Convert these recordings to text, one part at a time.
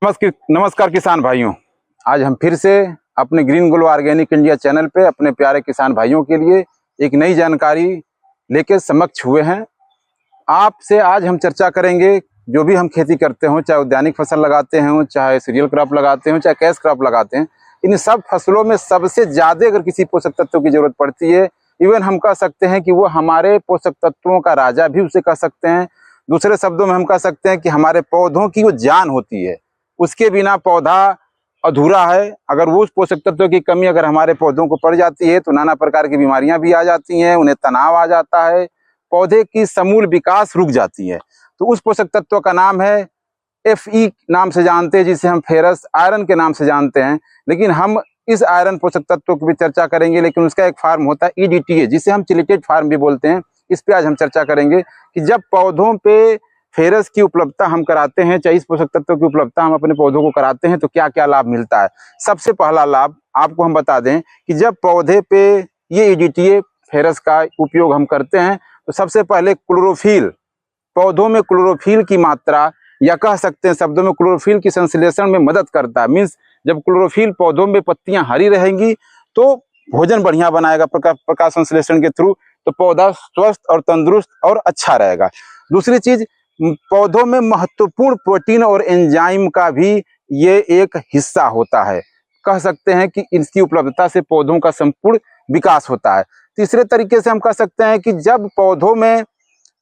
नमस्कार किसान भाइयों। आज हम फिर से अपने green glow organic India channel पे अपने प्यारे किसान भाइयों के लिए एक नई जानकारी लेके समक्ष हुए हैं। आपसे आज हम चर्चा करेंगे, जो भी हम खेती करते हों, चाहे उद्यानिक फसल लगाते हों, चाहे सीरियल क्रॉप लगाते हों, चाहे कैश क्रॉप लगाते हैं, इन सब फसलों में सबसे ज़्यादा अगर किसी पोषक तत्वों की ज़रूरत पड़ती है, इवन हम कह सकते हैं कि वो हमारे पोषक तत्वों का राजा भी उसे कह सकते हैं। दूसरे शब्दों में हम कह सकते हैं कि हमारे पौधों की वो जान होती है, उसके बिना पौधा अधूरा है। अगर वो पोषक तत्वों की कमी अगर हमारे पौधों को पड़ जाती है तो नाना प्रकार की बीमारियां भी आ जाती हैं, उन्हें तनाव आ जाता है, पौधे की समूल विकास रुक जाती है। तो उस पोषक तत्व का नाम है Fe नाम से जानते हैं, जिसे हम फेरस आयरन के नाम से जानते हैं। लेकिन हम इस आयरन पोषक तत्व की भी चर्चा करेंगे, लेकिन उसका एक फार्म होता है EDTA, जिसे हम चिलेटेड फार्म भी बोलते हैं। इस पे आज हम चर्चा करेंगे कि जब पौधों पे फेरस की उपलब्धता हम कराते हैं, चाहे इस पोषक तत्व की उपलब्धता हम अपने पौधों को कराते हैं, तो क्या क्या लाभ मिलता है। सबसे पहला लाभ आपको हम बता दें कि जब पौधे पे ये EDTA फेरस का उपयोग हम करते हैं, तो सबसे पहले क्लोरोफिल, पौधों में क्लोरोफिल की मात्रा, या कह सकते हैं शब्दों में क्लोरोफिल की संश्लेषण में मदद करता है। मीन्स जब क्लोरोफिल पौधों में पत्तियां हरी रहेंगी तो भोजन बढ़िया बनाएगा प्रकाश संश्लेषण के थ्रू, तो पौधा स्वस्थ और तंदुरुस्त और अच्छा रहेगा। दूसरी चीज, पौधों में महत्वपूर्ण प्रोटीन और एंजाइम का भी ये एक हिस्सा होता है। कह सकते हैं कि इसकी उपलब्धता से पौधों का संपूर्ण विकास होता है। तीसरे तरीके से हम कह सकते हैं कि जब पौधों में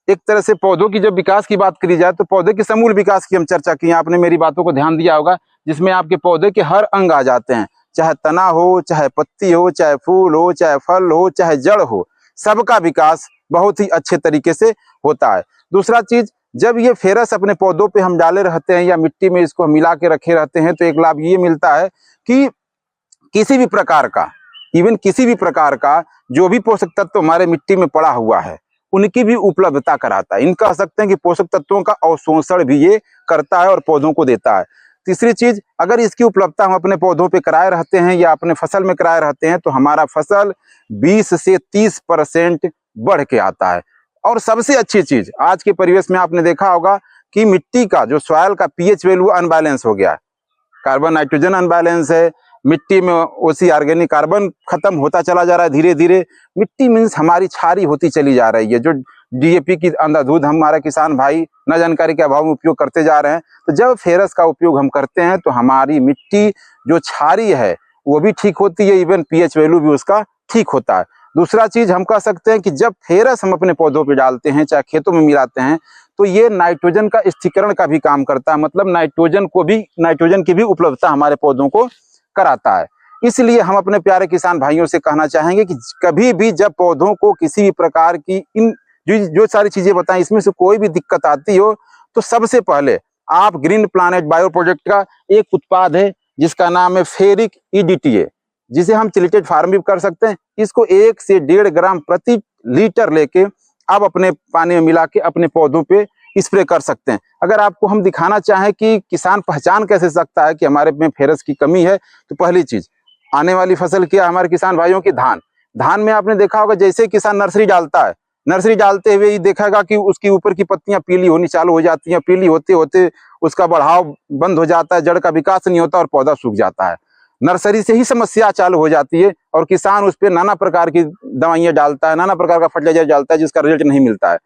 एक तरह से पौधों की जब विकास की बात करी जाए, तो पौधे के समूल विकास की हम चर्चा की। आपने मेरी बातों को ध्यान दिया होगा, जिसमें आपके पौधे के हर अंग आ जाते हैं, चाहे तना हो, चाहे पत्ती हो, चाहे फूल हो, चाहे फल हो, चाहे जड़ हो, सबका विकास बहुत ही अच्छे तरीके से होता है। दूसरा चीज, जब ये फेरस अपने पौधों पे हम डाले रहते हैं या मिट्टी में इसको मिला के रखे रहते हैं, तो एक लाभ ये मिलता है कि किसी भी प्रकार का, इवन किसी भी प्रकार का जो भी पोषक तत्व हमारे मिट्टी में पड़ा हुआ है, उनकी भी उपलब्धता कराता है। इनका कह सकते हैं कि पोषक तत्वों का अवशोषण भी ये करता है और पौधों को देता है। तीसरी चीज, अगर इसकी उपलब्धता हम अपने पौधों पे कराए रहते हैं या अपने फसल में कराए रहते हैं, तो हमारा फसल 20 से 30% बढ़ के आता है। और सबसे अच्छी चीज, आज के परिवेश में आपने देखा होगा कि मिट्टी का जो सॉइल का pH वैल्यू अनबैलेंस हो गया है, कार्बन नाइट्रोजन अनबैलेंस है, मिट्टी में ओसी ऑर्गेनिक कार्बन खत्म होता चला जा रहा है धीरे धीरे। मिट्टी मीन्स हमारी क्षारी होती चली जा रही है, जो DAP की अंधाधुंध हमारे किसान भाई न जानकारी के अभाव में उपयोग करते जा रहे हैं। तो जब फेरस का उपयोग हम करते हैं तो हमारी मिट्टी जो क्षारी है वो भी ठीक होती है, इवन pH वैल्यू भी उसका ठीक होता है। दूसरा चीज हम कह सकते हैं कि जब फेरस हम अपने पौधों पर डालते हैं, चाहे खेतों में मिलाते हैं, तो ये नाइट्रोजन का स्थिरीकरण का भी काम करता है। मतलब नाइट्रोजन की भी उपलब्धता हमारे पौधों को कराता है। इसलिए हम अपने प्यारे किसान भाइयों से कहना चाहेंगे कि कभी भी जब पौधों को किसी भी प्रकार की इन जो सारी चीजें बताएं, इसमें से कोई भी दिक्कत आती हो, तो सबसे पहले आप ग्रीन प्लानेट बायो प्रोजेक्ट का एक उत्पाद है जिसका नाम है फेरिक EDTA, जिसे हम चिलेटेड फार्म भी कर सकते हैं। इसको 1 से 1.5 ग्राम प्रति लीटर लेके आप अपने पानी में मिला के अपने पौधों पे स्प्रे कर सकते हैं। अगर आपको हम दिखाना चाहें कि किसान पहचान कैसे सकता है कि हमारे में फेरस की कमी है, तो पहली चीज, आने वाली फसल क्या हमारे किसान भाइयों की, धान में आपने देखा होगा जैसे किसान नर्सरी डालता है, नर्सरी डालते हुए ये देखेगा कि उसकी ऊपर की पत्तियां पीली होनी चालू हो जाती हैं, पीली होते होते उसका बढ़ाव बंद हो जाता है, जड़ का विकास नहीं होता और पौधा सूख जाता है। नर्सरी से ही समस्या चालू हो जाती है और किसान उस पर नाना प्रकार की दवाइयां डालता है, नाना प्रकार का फर्टिलाइजर डालता है, जिसका रिजल्ट नहीं मिलता है।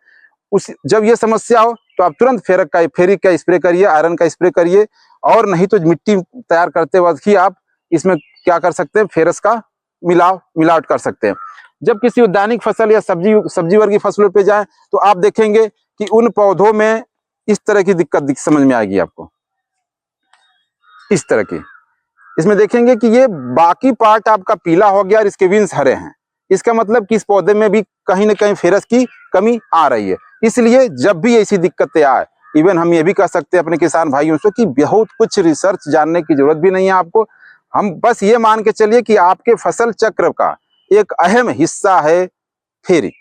जब ये समस्या हो तो आप तुरंत फेरिक का स्प्रे करिए, आयरन का स्प्रे करिए, और नहीं तो मिट्टी तैयार करते वक्त ही आप इसमें क्या कर सकते हैं, फेरस का मिलावट कर सकते हैं। जब किसी उद्यानिक फसल या सब्जी वर्गीय फसलों पे जाएं, तो आप देखेंगे कि उन पौधों में इस तरह की दिक्कत समझ में आएगी आपको, इस तरह की। इसमें देखेंगे कि ये बाकी पार्ट आपका पीला हो गया और इसके विंस हरे हैं। इसका मतलब कि इस पौधे में भी कहीं ना कहीं फेरस की कमी आ रही है। इसलिए जब भी ऐसी दिक्कतें आए, इवन हम ये भी कह सकते हैं अपने किसान भाइयों से कि बहुत कुछ रिसर्च जानने की जरूरत भी नहीं है आपको। हम बस ये मान के चलिए कि आपके फसल चक्र का एक अहम हिस्सा है फेरिक,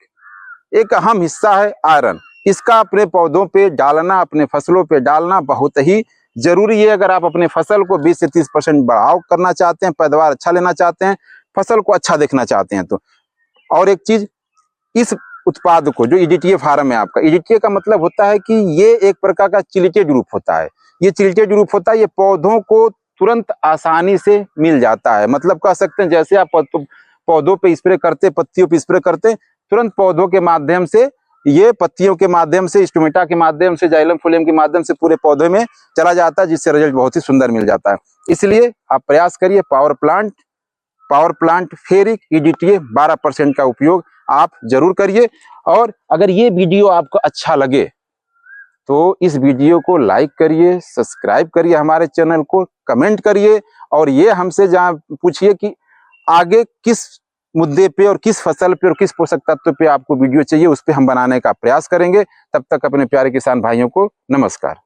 एक अहम हिस्सा है आयरन। इसका अपने पौधों पे डालना, अपने फसलों पे डालना बहुत ही जरूरी है। अगर आप अपने फसल को 20 से 30% बढ़ाव करना चाहते हैं, पैदावार अच्छा लेना चाहते हैं, फसल को अच्छा देखना चाहते हैं तो। और एक चीज, इस उत्पाद को, जो EDTA फार्म है आपका, EDTA का मतलब होता है कि ये एक प्रकार का चिल्टेड रूप होता है। ये चिल्टेड रूप होता है, ये पौधों को तुरंत आसानी से मिल जाता है। मतलब कह सकते हैं जैसे आप पौधों पे स्प्रे करते, पत्तियों पे स्प्रे करते, तुरंत पौधों के माध्यम से, ये पत्तियों के माध्यम से, स्टोमेटा के माध्यम से, जाइलम फोलियम के माध्यम से पूरे पौधे में चला जाता है, जिससे रिजल्ट बहुत ही सुंदर मिल जाता है। इसलिए आप प्रयास करिए, पावर प्लांट फेरिक EDTA 12% का उपयोग आप जरूर करिए। और अगर ये वीडियो आपको अच्छा लगे तो इस वीडियो को लाइक करिए, सब्सक्राइब करिए हमारे चैनल को, कमेंट करिए, और ये हमसे जहाँ पूछिए कि आगे किस मुद्दे पे और किस फसल पे और किस पोषक तत्व पे आपको वीडियो चाहिए, उस पे हम बनाने का प्रयास करेंगे। तब तक अपने प्यारे किसान भाइयों को नमस्कार।